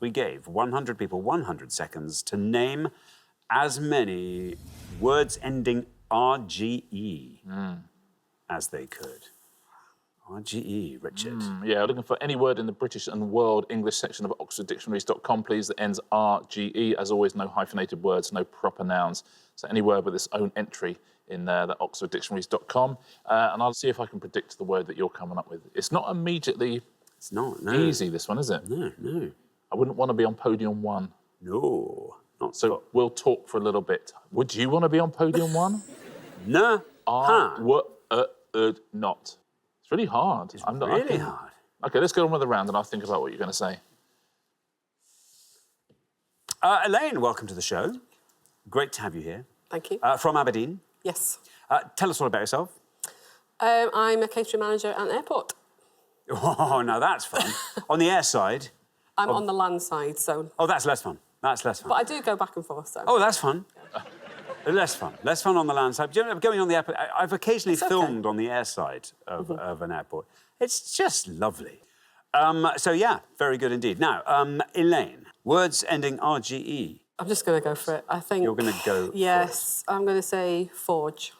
we gave 100 people 100 seconds to name as many words ending RGE as they could. RGE, Richard. Yeah, looking for any word in the British and World English section of oxforddictionaries.com, please, that ends RGE. As always, no hyphenated words, no proper nouns. So any word with its own entry in there, that oxforddictionaries.com. And I'll see if I can predict the word that you're coming up with. It's not immediately easy, this one, is it? No. I wouldn't want to be on podium 1. No. Not so. We'll talk for a little bit. Would you want to be on podium 1? No. Not. It's really hard. It's really hard. OK, let's go on with the round and I'll think about what you're going to say. Elaine, welcome to the show. Great to have you here. Thank you. From Aberdeen. Yes. Tell us all about yourself. I'm a catering manager at an airport. Oh, now that's fun. On the air side? I'm on the land side, so... Oh, that's less fun. That's less fun. But I do go back and forth, so... Oh, that's fun. Less fun. Less fun on the land side. Do you know, going on the airport, I've occasionally filmed on the air side of an airport. It's just lovely. So, yeah, very good indeed. Now, Elaine, words ending RGE. I'm just going to go for it. I think... You're going to go Yes, I'm going to say forge.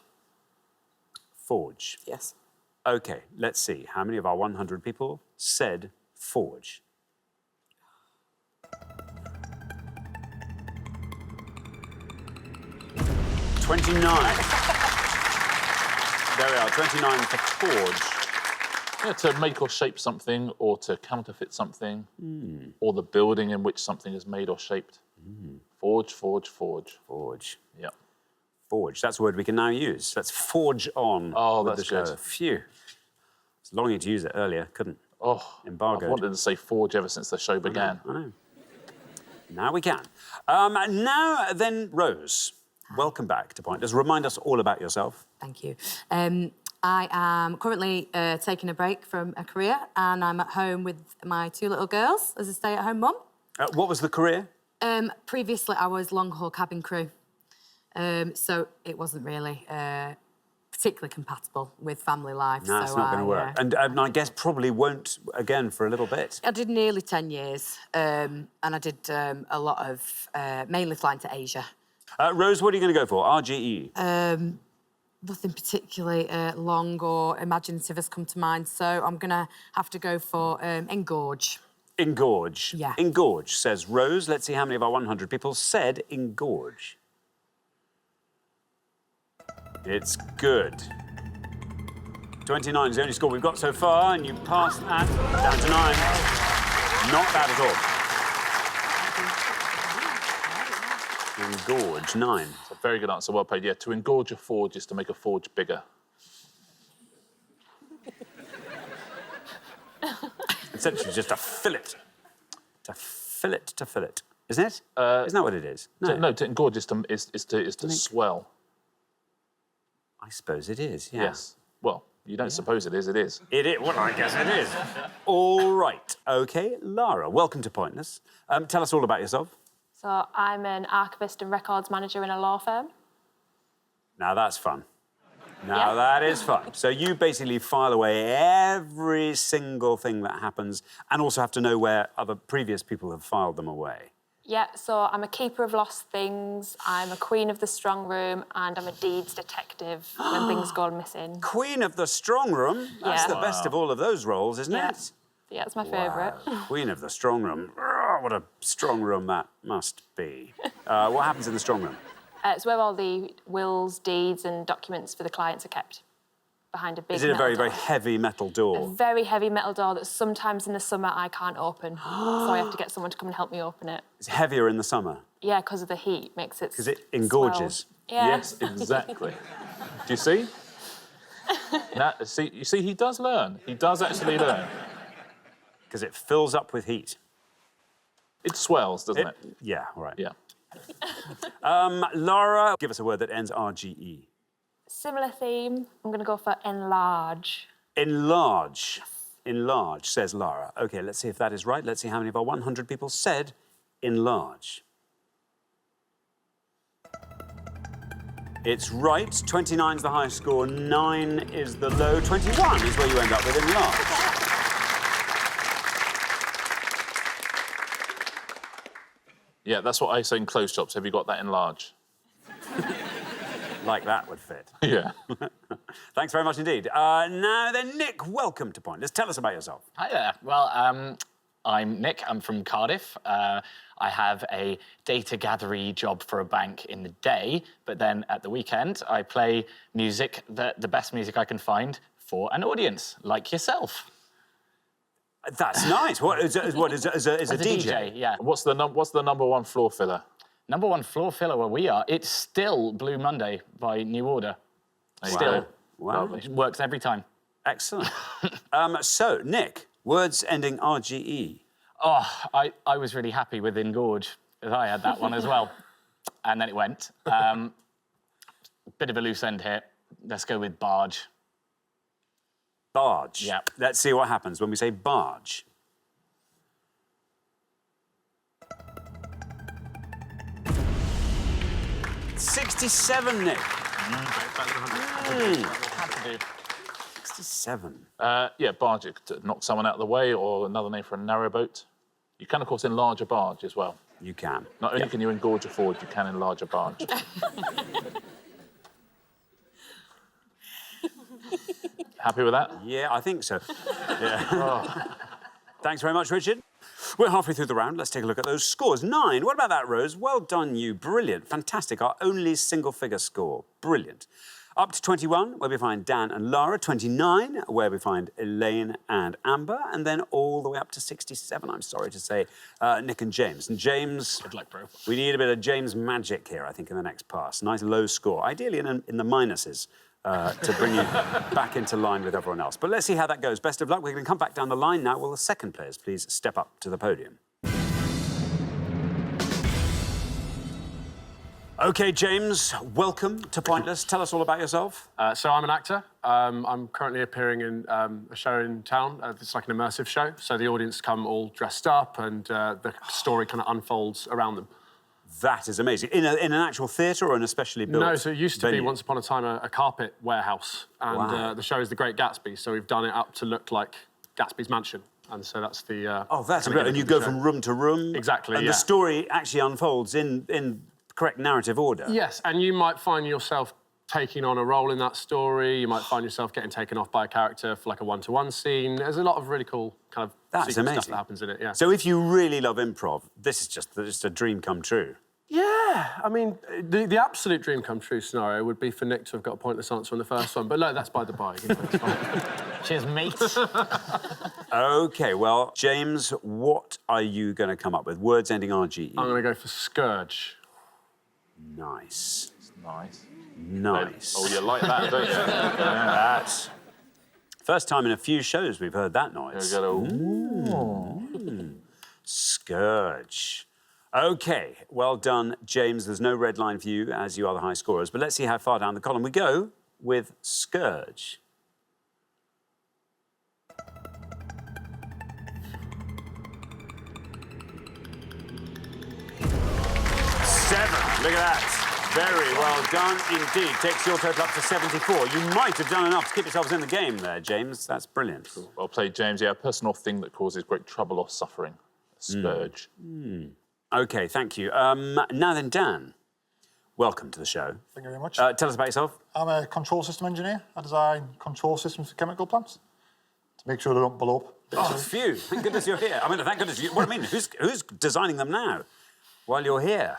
Forge? Yes. OK, let's see. How many of our 100 people said forge? $29. There we are, 29 for forge. Yeah, to make or shape something, or to counterfeit something, or the building in which something is made or shaped. Forge, forge, forge. Forge. Yeah. Forge, that's a word we can now use. Let's forge on with the show. Good. Phew. I was longing to use it earlier, couldn't. Oh, embargoed. I've wanted to say forge ever since the show began. I know. Now we can. Now then, Rose, welcome back to Pointless. Remind us all about yourself. Thank you. I am currently taking a break from a career and I'm at home with my 2 little girls as a stay-at-home mum. What was the career? Previously, I was long-haul cabin crew. So it wasn't really particularly compatible with family life. No, it's not going to work. And I guess probably won't again for a little bit. I did nearly 10 years and I did a lot of mainly flying to Asia. Rose, what are you going to go for? RGE? Nothing particularly long or imaginative has come to mind, so I'm going to have to go for engorge. Engorge? Yeah. Engorge, says Rose. Let's see how many of our 100 people said engorge. It's good. 29 is the only score we've got so far, and you passed that down to 9. Not bad at all. Engorge, 9. It's a very good answer, well played. Yeah, to engorge a forge is to make a forge bigger. Essentially just a fillet. To fillet. Isn't it? Isn't that what it is? No, to engorge is to swell. I suppose it is, yeah. Yes. Well, you don't suppose it is, it is. It is. Well, I guess it is. All right. OK, Lara, welcome to Pointless. Tell us all about yourself. So I'm an archivist and records manager in a law firm. Now that's fun. Now that is fun. So you basically file away every single thing that happens and also have to know where other previous people have filed them away. Yeah, so I'm a keeper of lost things, I'm a queen of the strong room, and I'm a deeds detective when things go missing. Queen of the strong room? That's the best of all of those roles, isn't it? Yeah, it's my favourite. Queen of the strong room. Oh, what a strong room that must be. What happens in the strong room? It's where all the wills, deeds and documents for the clients are kept. Behind a big Is it a very, door. very heavy metal door? A very heavy metal door that sometimes in the summer I can't open. So I have to get someone to come and help me open it. It's heavier in the summer? Yeah, because of the heat makes it Because it engorges? Yeah. Yes, exactly. Do you see? Now, you see, he does learn. He does actually learn. Because it fills up with heat. It swells, doesn't it? Yeah, all right. Yeah. Lara, give us a word that ends RGE. Similar theme, I'm going to go for enlarge. Enlarge. Enlarge, says Lara. OK, let's see if that is right. Let's see how many of our 100 people said enlarge. It's right. 29 is the high score, 9 is the low, 21 is where you end up with enlarge. Yeah, that's what I say in closed shops. Have you got that in large? Like that would fit. Yeah. Thanks very much indeed. Now then, Nick, welcome to Pointless. Tell us about yourself. Hi there. Well, I'm Nick. I'm from Cardiff. I have a data gathery job for a bank in the day, but then at the weekend, I play music, the best music I can find for an audience, like yourself. That's nice. What is a DJ? Yeah. What's the number one floor filler? Number one floor filler where we are, it's still Blue Monday by New Order. Still. Wow. It works every time. Excellent. So, Nick, words ending RGE. Oh, I was really happy with Engorge, as I had that one as well. And then it went. Bit of a loose end here. Let's go with barge. Barge. Yeah. Let's see what happens when we say barge. $67, Nick. Had to do. 67. Yeah, barge. To knock someone out of the way, or another name for a narrowboat. You can, of course, enlarge a barge as well. You can. Not only can you engorge a forge, you can enlarge a barge. Happy with that? Yeah, I think so. Yeah. Thanks very much, Richard. We're halfway through the round. Let's take a look at those scores. 9. What about that, Rose? Well done, you. Brilliant. Fantastic. Our only single-figure score. Brilliant. Up to 21, where we find Dan and Lara. 29, where we find Elaine and Amber. And then all the way up to 67, I'm sorry to say, Nick and James. And James... Good luck, bro. We need a bit of James magic here, I think, in the next pass. Nice low score. Ideally in the minuses. To bring you back into line with everyone else. But let's see how that goes. Best of luck. We're going to come back down the line now. Will the second players please step up to the podium? OK, James, welcome to Pointless. Tell us all about yourself. So I'm an actor. I'm currently appearing in a show in town. It's like an immersive show. So the audience come all dressed up and the story kind of unfolds around them. That is amazing. In an actual theatre or an especially built No, so it used to venue? be once upon a time a carpet warehouse. And Wow. the show is The Great Gatsby. So we've done it up to look like Gatsby's mansion. And so that's the... Oh, that's kinda great. And gimmick you of go the show. from room to room. Exactly, And yeah. the story actually unfolds in correct narrative order. Yes, and you might find yourself taking on a role in that story. You might find yourself getting taken off by a character for like a one-to-one scene. There's a lot of really cool kind of That's secret amazing. stuff that happens in it, yeah. So if you really love improv, this is just a dream come true. Yeah, I mean, the absolute dream come true scenario would be for Nick to have got a pointless answer on the first one, but no, that's by the by. You know, it's fine. Cheers, mate. OK, well, James, what are you going to come up with? Words ending RGE. I'm going to go for Scourge. Nice. Nice. Nice. Oh, you like that, don't you? That's... First time in a few shows we've heard that noise. You go, Scourge. OK, well done, James. There's no red line for you, as you are the high scorers. But let's see how far down the column we go with Scourge. 7. Look at that. Very well done indeed. Takes your total up to 74. You might have done enough to keep yourselves in the game there, James. That's brilliant. Well played, James. Yeah, a personal thing that causes great trouble or suffering. A scourge. OK, thank you. Now then, Dan, welcome to the show. Thank you very much. Tell us about yourself. I'm a control system engineer. I design control systems for chemical plants to make sure they don't blow up. Oh, phew. Thank goodness you're here. I mean, thank goodness you... What I mean, who's designing them now while you're here?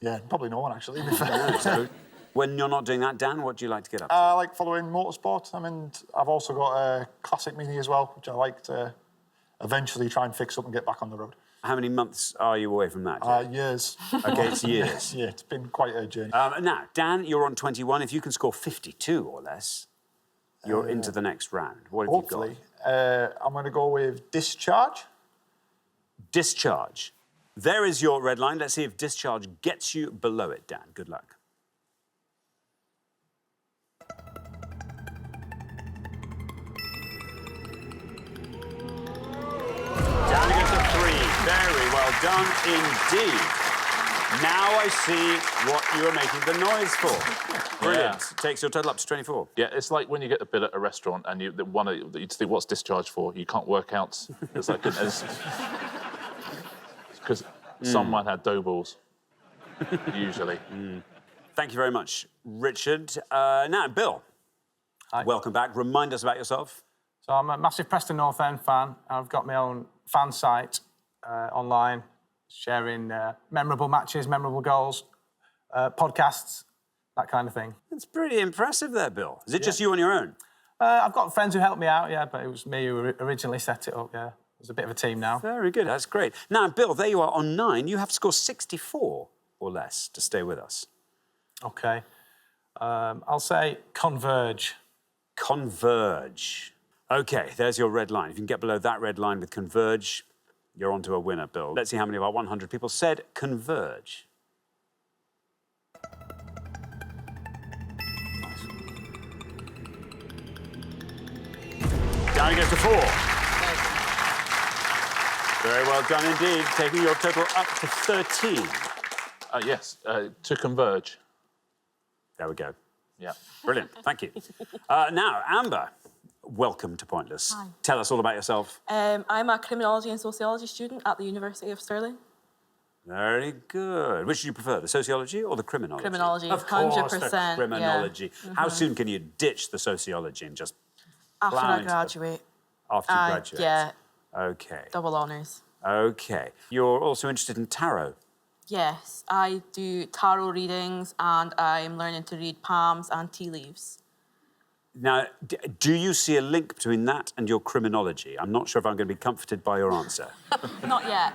Yeah, probably no one, actually. So, when you're not doing that, Dan, what do you like to get up to? I like following motorsport. I mean, I've also got a classic Mini as well, which I like to eventually try and fix up and get back on the road. How many months are you away from that? Jay? Years. OK, it's years. Yeah, it's been quite a journey. Now, Dan, you're on 21. If you can score 52 or less, you're into the next round. What have Hopefully. you got? I'm going to go with Discharge. Discharge. There is your red line. Let's see if Discharge gets you below it, Dan. Good luck. Down against a 3. Very well done indeed. Now I see what you are making the noise for. Brilliant. Yeah. Takes your total up to 24. Yeah, it's like when you get a bill at a restaurant and you think, what's discharge for? You can't work out. It's like... Because Someone had dough balls, usually. Thank you very much, Richard. Now, Bill, welcome back. Remind us about yourself. So I'm a massive Preston North End fan. I've got my own fan site online, sharing memorable matches, memorable goals, podcasts, that kind of thing. It's pretty impressive there, Bill. Is it just you on your own? I've got friends who helped me out, yeah, but it was me who originally set it up, yeah. It's a bit of a team now. Very good. That's great. Now, Bill, there you are on 9. You have to score 64 or less to stay with us. OK. I'll say converge. Converge. OK, there's your red line. If you can get below that red line with converge, you're on to a winner, Bill. Let's see how many of our 100 people said converge. Down it goes to 4. Very well done indeed, taking your total up to 13. Yes, to converge. There we go. Yeah. Brilliant, thank you. Now, Amber, welcome to Pointless. Hi. Tell us all about yourself. I'm a criminology and sociology student at the University of Stirling. Very good. Which do you prefer, the sociology or the criminology? Criminology, Of course, 100%, the yeah. criminology. How soon can you ditch the sociology and just After plough I into the- graduate. After you graduate? Yeah, OK. double honours. OK. You're also interested in tarot? Yes, I do tarot readings and I'm learning to read palms and tea leaves. Now, do you see a link between that and your criminology? I'm not sure if I'm going to be comforted by your answer. Not yet.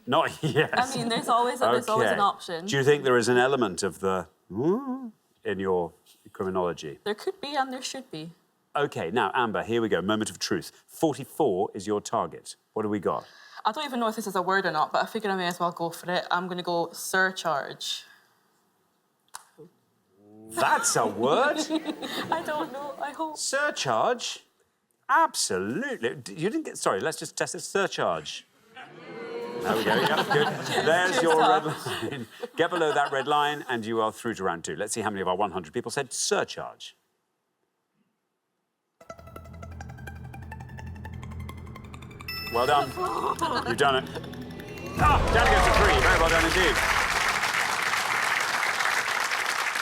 Not yet. I mean, there's always an Okay. option. Do you think there is an element of the in your criminology? There could be and there should be. OK, now, Amber, here we go. Moment of truth. 44 is your target. What do we got? I don't even know if this is a word or not, but I figure I may as well go for it. I'm going to go surcharge. That's a word? I don't know, I hope. Surcharge? Absolutely. You didn't get... Sorry, let's just test it. Surcharge. There we go. Yep, good. There's your red line. Get below that red line and you are through to round 2. Let's see how many of our 100 people said surcharge. Well done. You've done it. Ah, down it goes to 3. Very well done indeed.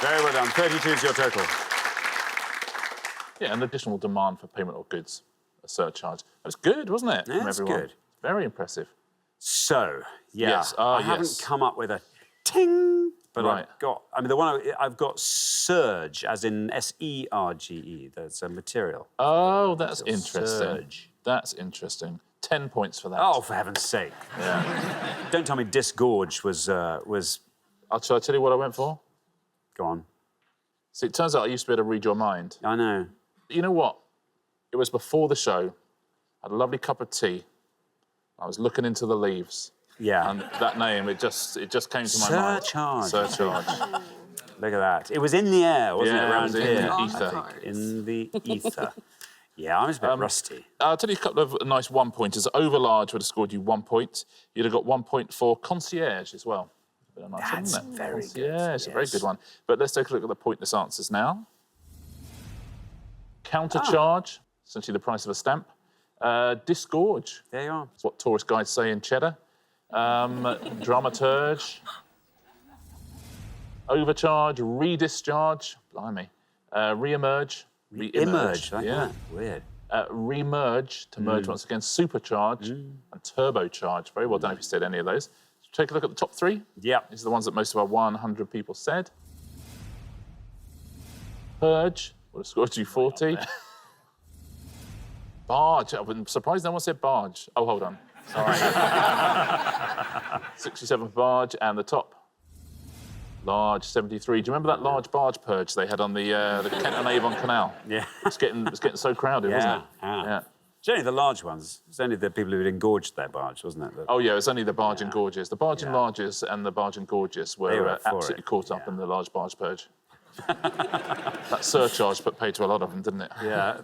Very well done. 32 is your total. Yeah, an additional demand for payment of goods, a surcharge. That was good, wasn't it? Yeah, from it's everyone? good. Very impressive. So, yeah, Yes, I haven't yes. come up with a ting, but Right. I've got, I mean, the one I've got surge, as in S-E-R-G-E. That's a material. Oh, that's interesting. Surge. That's interesting. 10 points for that. Oh, for heaven's sake. Yeah. Don't tell me disgorge was... Shall I tell you what I went for? Go on. See, it turns out I used to be able to read your mind. I know. You know what? It was before the show. I had a lovely cup of tea. I was looking into the leaves. Yeah. And that name, it just came to my mind. Surcharge. Surcharge. Look at that. It was in the air, wasn't it, Yeah, it around was in here? the On ether. the cards. In the ether. Yeah, I was a bit rusty. I'll tell you a couple of nice one-pointers. Overlarge would have scored you 1 point. You'd have got 1 point for concierge as well. Bit of nice one, That's isn't it? very good, Yeah, it's a very yes. good one. But let's take a look at the pointless answers now. Countercharge, essentially the price of a stamp. Disgorge, There you are. that's what tourist guides say in Cheddar. Dramaturge. Overcharge, redischarge, blimey. Re-emerge. Emerge, like yeah. that. Weird. Remerge, to merge once again. Supercharge and turbocharge. Very well done if you said any of those. Take a look at the top 3. Yep. These are the ones that most of our 100 people said. Purge would have scored you 40. Barge. I'm surprised no one said barge. Oh, hold on. Sorry. 67 barge and the top. Large, 73. Do you remember that large barge purge they had on the Kent and Avon Canal? Yeah. It's getting so crowded, wasn't it? Yeah. It's only the large ones. It's only the people who had engorged their barge, wasn't it? Oh, yeah, it's only the barge and gorges. The barge and larges and the barge and gorges They were were up for absolutely it, caught up yeah. in the large barge purge. That surcharge put paid to a lot of them, didn't it? Yeah.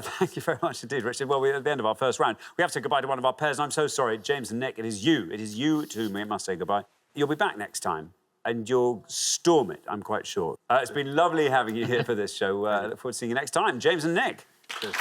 Thank you very much indeed, Richard. Well, we're at the end of our first round. We have to say goodbye to one of our pairs, and I'm so sorry, James and Nick. It is you to whom we must say goodbye. You'll be back next time, and you'll storm it, I'm quite sure. It's been lovely having you here for this show. Look forward to seeing you next time. James and Nick. Cheers.